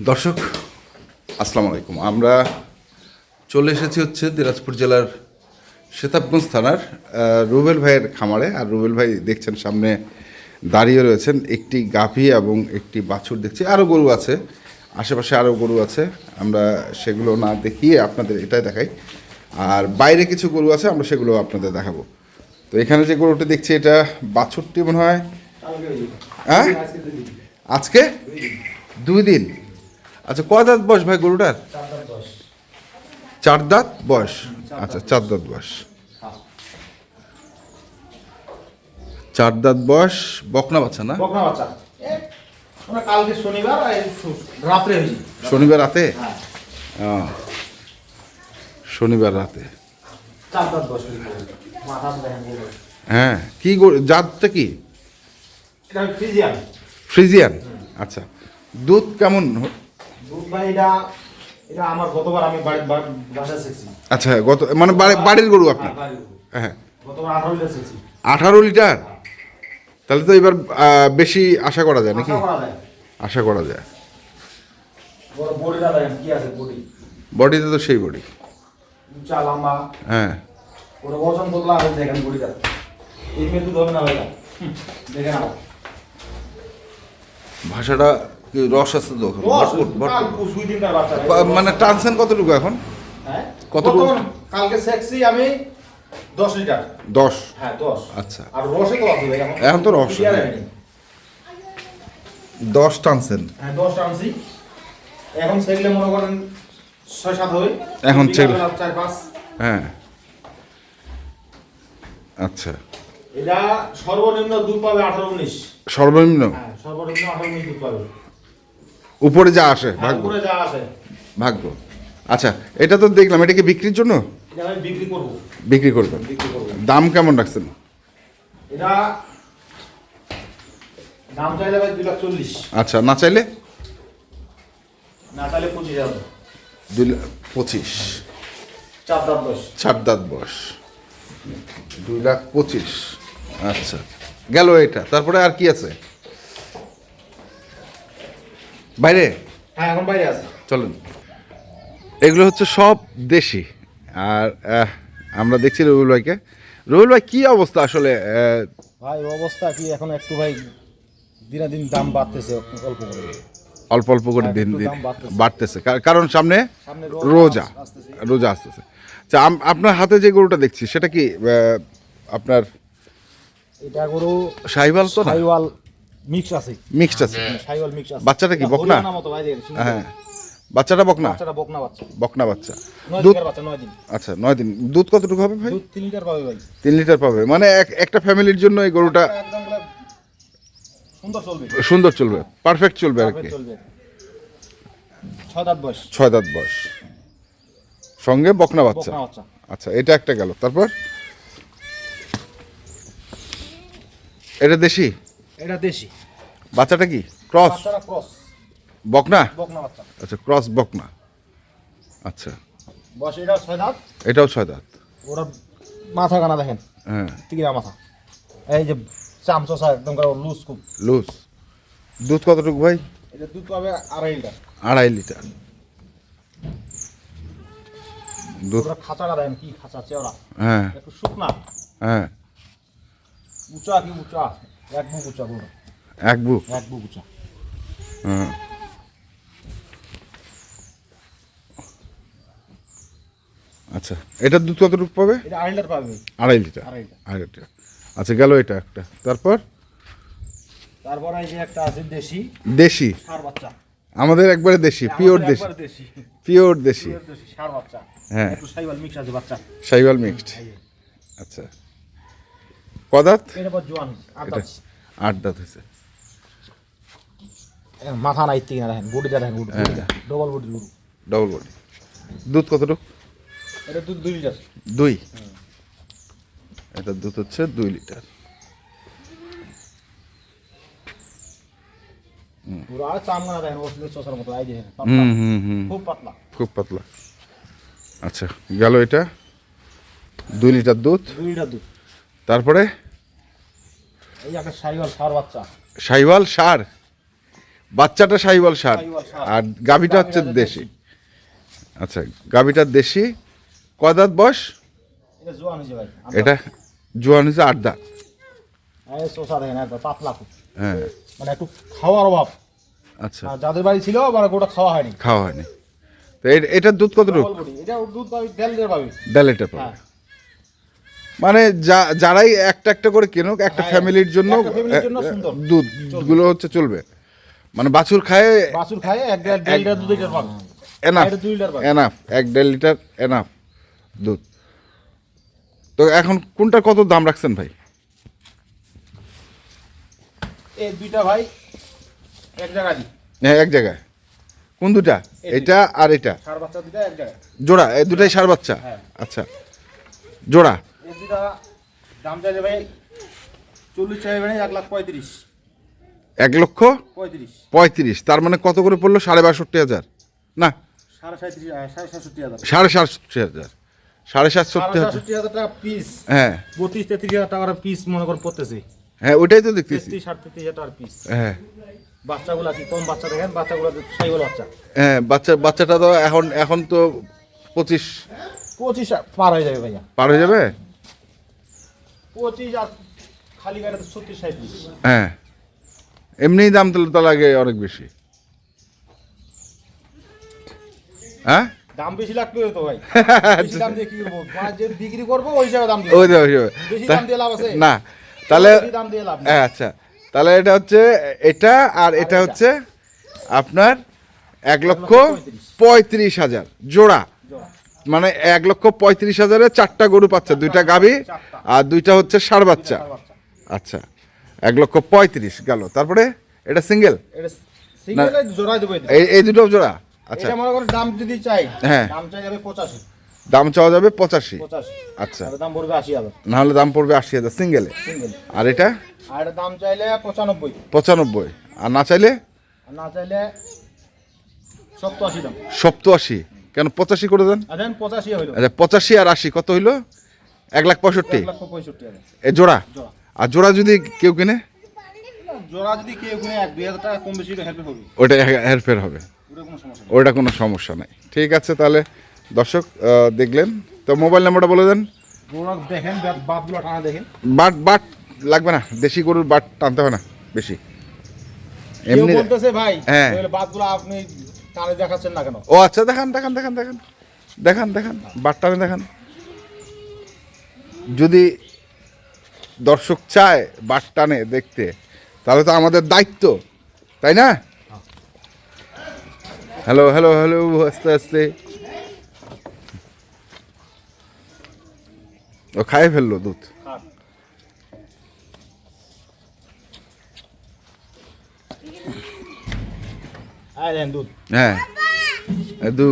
দর্শক আসসালামু আলাইকুম। আমরা চলে এসেছি হচ্ছে দিনাজপুর জেলার সেতাবগঞ্জ থানার রুবেল ভাইয়ের খামারে। আর রুবেল ভাই দেখছেন সামনে দাঁড়িয়ে রয়েছেন, একটি গাভী এবং একটি বাছুর দেখছি, আরও গরু আছে, আশেপাশে আরও গরু আছে। আমরা সেগুলো না দেখিয়ে আপনাদের এটাই দেখাই, আর বাইরে কিছু গরু আছে আমরা সেগুলো আপনাদের দেখাবো। তো এখানে যে গরুটি দেখছি এটা বাছুরটি মনে হয়, হ্যাঁ আজকে 2 দিন। আচ্ছা, কয় দাঁত বয়স ভাই গরুটার? 4 দাঁত বয়স। আচ্ছা, 4 দাঁত বয়স, 4 দাঁত বয়স। বকনা বাচ্চা না? বকনা বাচ্চা। আমরা কালকে শনিবার রাতে হয়েছি। শনিবার রাতে? শনিবার রাতে। 4 দাঁত বয়স মাথা দেখেন। হ্যাঁ, কি গরু জাতটা কি? এটা ফ্রিজিয়ান। ফ্রিজিয়ান। আচ্ছা, দুধ কেমন? দুধ ভাই এটা আমার গতবার আমি বাসায় শিখছি। আচ্ছা, মানে বাড়ির গরু আপনার? হ্যাঁ, গতবার 18 লিটার শিখছি। 18 লিটার? তাহলে তো এবার বেশি আশা করা যায় নাকি? আশা করা যায়। বডিটা দেখেন কি আছে, বডিতে তো সেই বডি, উঁচা লম্বা। হ্যাঁ, ওটা ওজন তোলা আছে দেখেন বডিটা। এই মেয়ে দুধ হবে না ভাইটা, দেখেন নাও। ভাষাটা কি রস আছে তো? বাচ্চা মানে টানছেন কতটুকু এখন? হ্যাঁ, কতটুকু? কালকে শিখছি আমি 10 লিটার। 10? হ্যাঁ 10। আচ্ছা, আর রসে তো আছে ভাই এখন তো রস 10 টানছেন? হ্যাঁ 10 টানছি। এখন সেগলে মনে করেন 6-7 হবে। এখন সেগলে 4-5। হ্যাঁ, আচ্ছা। এটা সর্বনিম্ন দুধ পাবে 18-19। সর্বনিম্ন? হ্যাঁ, সর্বনিম্ন 18-19 দুধ পাবে। উপরে যা আসে ভাগ্য। উপরে যা আসে ভাগ্য। আচ্ছা, এটা তো দেখলাম, এটা কি বিক্রির জন্য? এটা আমি বিক্রি করব। বিক্রি করবেন? দাম কেমন রাখছেন? এটা দাম চাইলে ভাই 2,40,000। আচ্ছা, না চাইলে? না চাইলে 25,000। 2,25,000। 4 দাঁত বয়স। 4 দাঁত বয়স, 2,25,000। আচ্ছা, গেল এটা। তারপরে আর কি আছে বাইরে? হ্যাঁ, এখন বাইরে আছে। চলেন, এগুলো হচ্ছে সব দেশি। আর আমরা দেখছি রুবেল ভাইকে। রুবেল ভাই, কি অবস্থা আসলে? ভাই অবস্থা কি এখন একটু ভাই দিন দাম বাড়তেছে অল্প করে। অল্প অল্প করে দিন দিন দাম বাড়তেছে, কারণ সামনে রোজা রোজা আসতেছে। আচ্ছা, আপনার হাতে যে গরুটা দেখছি সেটা কি আপনার? এটা গরু শাহিওয়াল তো না? শাহিওয়াল মিক্স আছে। মিক্সড আছে? শাহিওয়াল মিক্স আছে। বাচ্চাটা কি বকনা? না মতো ভাই দেখেন। হ্যাঁ, বাচ্চাটা বকনা? বাচ্চাটা বকনা বাচ্চা। বকনা বাচ্চা। 9 দুধ? দিনের বাচ্চা, 9 দিন। আচ্ছা, 9 দিন। দুধ কতটুকু হবে ভাই? দুধ 3 লিটার পাবে ভাই। 3 লিটার পাবে, মানে একটা ফ্যামিলির জন্য এই গরুটা একদম সুন্দর চলবে। সুন্দর চলবে, পারফেক্ট চলবে আর কি। চলবে। 6 দাঁত বয়স। 6 দাঁত বয়স, সঙ্গে বকনা বাচ্চা। বকনা বাচ্চা। আচ্ছা, এটা একটা গেল। তারপর এটা দেশি? এটা দেশি। বাচ্চাটা কি ক্রস? বাচ্চাটা ক্রস। বকনা? বকনা বাচ্চা। আচ্ছা, ক্রস বকনা। আচ্ছা, বয়স এটাও 6 দাঁত। এটাও 6 দাঁত। ওরা মাথা কানা দেখেন, হ্যাঁ, তিগড়া মাথা। এই যে চামচা একদম লুজ খুব। লুজ। দুধ কতটুকু ভাই? এটা দুধ পাবে 2.5 লিটার। 2.5 লিটার দুধ। ওরা খাঁচাটা দেখেন কি খাঁচা চেওড়া, হ্যাঁ একটু শুকনা। হ্যাঁ, উঁচা কি উঁচা, এক বুক উঁচা গরু। এক বুক। এক বুক উঁচা। হ্যাঁ, আচ্ছা, এটার দুধ কতটুকু পাবে? এটা 2.5 লিটার পাবে। 2.5 লিটার। 2.5 লিটার। 2.5 লিটার। আচ্ছা, গেল এটা একটা। তারপর তারপর এই যে একটা আছে দেশি দেশি? ষাঁড় বাচ্চা। আমাদের একবারে দেশি, পিওর দেশি। একবার দেশি। পিওর দেশি। পিওর দেশি ষাঁড় বাচ্চা। হ্যাঁ, একটু শাহিওয়াল মিক্স আছে বাচ্চা। শাহিওয়াল মিক্সড। আচ্ছা, কদাত? এটা পর জোয়ান এটা 8 দাঁত হয়েছে। মাথা নাই তিন দেখেন, বডিটা দেখেন, বডিটা ডবল বডি গরু। Double body. দুধ কতটুকু? এটা দুধ 2 লিটার। 2? এটা দুধ হচ্ছে 2 লিটার। পুরো আর চামড়া দেখেন, ওষুধ চোষার মতো। এই দেখেন খুব পাতলা, খুব পাতলা। আচ্ছা, গেল এটা 2 লিটার দুধ। 2 লিটার দুধ। তারপরে এই একটা শাহিওয়াল ষাঁড় বাচ্চা। শাহিওয়াল ষাঁড় বাচ্চাটা শাহিওয়াল ষাট, শাহিওয়াল ষাট। আর গাভীটা হচ্ছে গাভীটা দেশি। আচ্ছা, গাভীটা দেশি। কয় দাঁত বয়স? এটা জোয়ান হয়েছে ভাই। এটা জোয়ান হয়েছে 8 দাঁত। এই শসা দেখেন একবার পাতলা খুব। হ্যাঁ, মানে একটু খাওয়ার অভাব। আচ্ছা, আর যাদের বাড়ি ছিল মানে গোটা খাওয়া হয়নি। খাওয়া হয়নি। তো এটার দুধ কতটুকু? এটা দুধ পাবি 1.5 পাবি। 1.5 লিটার পাবে। হ্যাঁ। মানে যারাই একটা একটা করে কিনুক, একটা হ্যাঁ, ফ্যামিলির জন্য একটা ফ্যামিলির জন্য সুন্দর। দুধগুলো হচ্ছে চলবে। মানে বাছুর খায় বাছুর খায় 1.5 লিটার দুধ লিটার পাবে। এনাফ, এটা 2 লিটার পাবে। এনাফ, 1.5 লিটার এনাফ দুধ। তো এখন কোনটা কত দাম রাখছেন ভাই? এই দুইটা ভাই এক জায়গায় দি। হ্যাঁ, এক জায়গায়। কোন দুটা? এটা আর এটা সার বাচ্চা দুইটা এক জায়গায়। জোড়া? এই দুটাই ষাঁড় বাচ্চা? হ্যাঁ। আচ্ছা, জোড়া। এই দুইটা দাম চাইলে ভাই 40 চাই মানে 1,35,000। 1,35,000। তার মানে কত করে পড়লো? 62,500 না, 67,000 67,500। 67,500 67,000 টাকা পিস। হ্যাঁ 32-33,000 টাকার পিস মনে কর পড়তেছে। হ্যাঁ, ওইটাই তো দেখতেছি। 33-37,000 টাকার পিস। হ্যাঁ বাচ্চাগুলা কি কম বাচ্চা দেখেন, বাচ্চাগুলা সাইওয়াল বাচ্চা। হ্যাঁ, বাচ্চাটা তো এখন তো 25 25 পার হয়ে যাবে ভাইয়া। পার হয়ে যাবে। 25 আর খালি গাড়ি 36-37। হ্যাঁ, এমনিই দাম তো লাগে অনেক বেশি। হ্যাঁ, দাম বেশি লাগবে তো ভাই। বেশি দাম দিয়ে কি করবো? মানে যে বিক্রি করবো ওই হিসাবে দাম দিব। ওই তো, ওই তো। বেশি দাম দিয়ে লাভ আছে? না, তাহলে বেশি দাম দিয়ে লাভ নেই। হ্যাঁ, আচ্ছা, তাহলে এটা হচ্ছে এটা, আর এটা হচ্ছে আপনার 1,35,000 জোড়া। জোড়া। মানে 1,35,000-এ 4টা গরু পাচ্ছে, 2টা গাভী আর 2টা হচ্ছে ষাঁড় বাচ্চা। সার বাচ্চা। আচ্ছা, 1,35,000 গেল। তারপরে এটা সিঙ্গেল? এটা সিঙ্গেলে জোড়াই দেবো। এই দুটো জোড়া? আচ্ছা, এটা মনে করেন দাম যদি চাই, হ্যাঁ। দাম চাই যাবে 85। দাম চাওয়া যাবে 85। 85। আচ্ছা, আর দাম পড়বে 80,000 না হলে দাম পড়বে 80,000 সিঙ্গেলে। সিঙ্গেল। আর এটা আর এটা দাম চাইলে 95। 95। আর না চাইলে আর না চাইলে 70-80 দাম। 87। কেন 85 করে দেন? আর দেন 85 হইলো। আচ্ছা, 85 আর 80 কত হইলো? 1,65,000 1,65,000। এ জোড়া। জোড়া। আর জোড়া যদি কেউ কিনে? জোড়া যদি কেউ কিনে 1-2,000 টাকা কম বেশি হেল্প হবে। ওটা হেরফের হবে, ওটা কোনো সমস্যা নেই। ওটা কোনো সমস্যা নাই। ঠিক আছে, তাহলে দর্শক দেখলেন তো। মোবাইল নাম্বারটা বলে দেন। জোড়া দেখেন, বাতগুলো টানা দেখেন। বাট লাগবে না, দেশি গরুর বাট টানতে হবে না বেশি। কেউ এমনি বলতেছে ভাই, হ্যাঁ। তাহলে বাতগুলো আপনি টানে দেখাচ্ছেন না কেন? ও আচ্ছা, দেখান বাট টানে দেখান। যদি দর্শক চায় বাট টানে দেখতে, তাহলে তো আমাদের দায়িত্ব, তাই না? হ্যালো, আস্তে আস্তে। ও খাইয়ে ফেললো দুধ। হ্যাঁ। এই দেন দুধ। হ্যাঁ, 2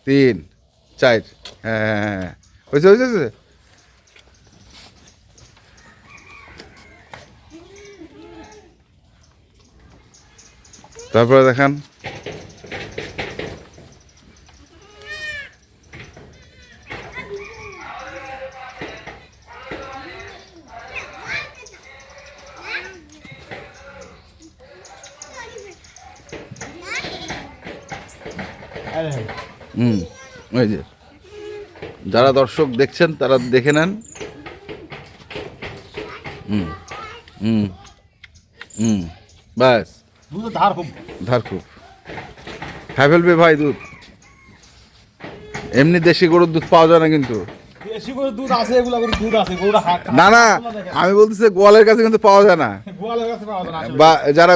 3 4। হ্যাঁ, হয়েছে। তারপরে দেখান। এই দেখেন। ওই যে যারা দর্শক দেখছেন তারা দেখে নেন। ব্যাস, দুধের ধার খুব। ধার খুব খাই ফেলবে ভাই দুধ। এমনি দেশি গরুর দুধ পাওয়া যায় না কিন্তু। দেশি গরুর দুধ আছে, এগুলা গরুর দুধ আছে, গরুটা না, আমি বলতেছি গোয়ালের কাছে কিন্তু পাওয়া যায় না, গোয়ালের কাছে পাওয়া যায় না আসলে। বা যারা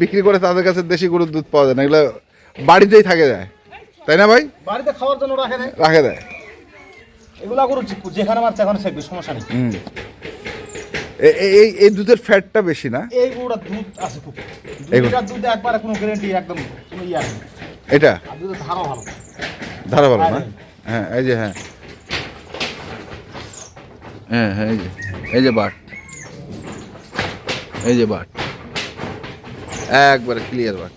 বিক্রি করে তাদের কাছে দেশি গরুর দুধ পাওয়া যায় না। এগুলো বাড়িতেই থাকে যায়, তাই না ভাই? বাড়িতে খাওয়ার জন্য রাখে দেয়। এগুলা গরু যেখানে মারছে এখন থাকবে, সমস্যা নেই। এই দুধের ফ্যাটটা বেশি না? এই গরুটা দুধ আছে খুব। দুধের দুধে একবারে কোনো গ্যারান্টি একদম কোনো ইয়া নেই। এটা আর দুধের ধারও ভালো। ধারা ভালো না? হ্যাঁ। হ্যাঁ, এই যে এই যে বাট, একবারে ক্লিয়ার বাট।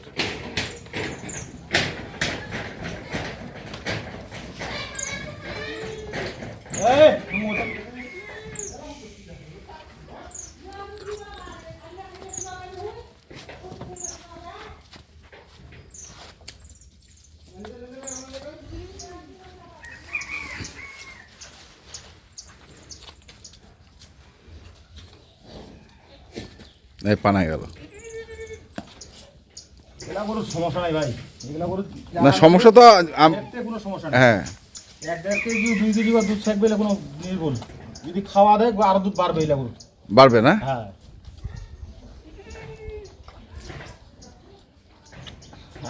এই পানায় গেল। এগুলা গরুর সমস্যা নাই ভাই, এগুলা গরু না সমস্যা তো দেখতে কোনো সমস্যা নেই। হ্যাঁ 1-1.5 কেজি 2 কেজি বা দুধ থাকবে এগুলা কোনো নির্ভুল। যদি খাওয়া দেয় আরো দুধ বাড়বে এগুলা গরু। বাড়বে না? হ্যাঁ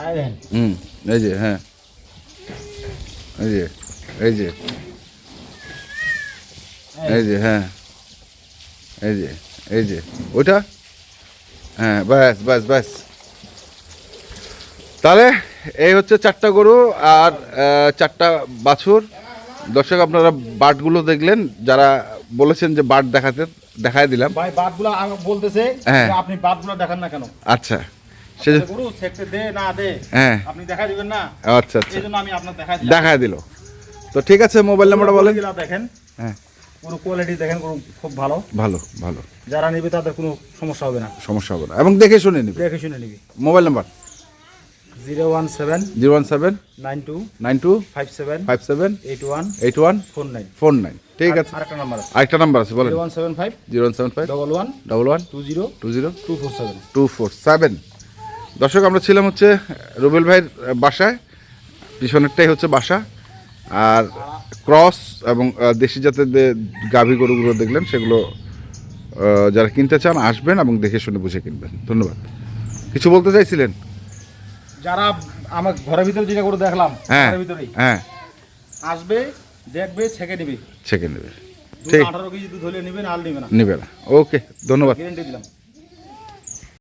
আয় দেখেন এই যে হ্যাঁ এই যে এই যে এই যে হ্যাঁ এই যে এই যে ওইটা হ্যাঁ ব্যাস ব্যাস ব্যাস। তাহলে এই হচ্ছে 4টা গরু আর 4টা বাছুর। দর্শক আপনারা বাটগুলো দেখলেন, যারা বলেছেন যে বাট দেখায় দিলাম। ভাই বাটগুলা বলতেছে হ্যাঁ। যে আপনি বাটগুলা দেখান না কেন? আচ্ছা সে গরু সেক্টে দে না দে হ্যাঁ আপনি দেখাই দিবেন না, আচ্ছা আচ্ছা এই জন্য আমি আপনার দেখাই দিলাম। দেখায় দিল। তো ঠিক আছে, মোবাইল নাম্বারটা বলেন। গরুগুলা দেখেন, হ্যাঁ গরু কোয়ালিটি দেখেন, গরু খুব ভালো। ভালো ভালো, যারা নেবে তাদের কোনো সমস্যা হবে না, সমস্যা হবে না এবং দেখে শুনে নিবে। দেখে শুনে নিবি। Mobile number 017 017 92 92 57 57 81 81 49। 49। ঠিক আছে, আরেকটা নাম্বার আছে আরেকটা নাম্বার আছে বলেন। 0175 075 11 11 20 20 247। 247। দর্শক আমরা ছিলাম হচ্ছে রুবেল ভাইয়ের বাসায়, পিছনেরটাই হচ্ছে বাসা। আর ক্রস এবং দেশি জাতের যে গাভী গরুগুলো দেখলেন সেগুলো যারা কিনতে চান আসবেন এবং দেখে শুনে বুঝে কিনবেন। ধন্যবাদ। কিছু বলতে চাইছিলেন? যারা আমার ঘরের ভিতরে যেটা করে দেখলাম, হ্যাঁ ঘরের ভিতরেই হ্যাঁ আসবে, দেখবে, ছেঁকে নিবে। ছেঁকে নেবে। দুধ ঠিক 18 কেজি দুধ হলে নিবে, না হলে নিবে না, নেবে না। ওকে, ধন্যবাদ। গ্যারান্টি দিলাম।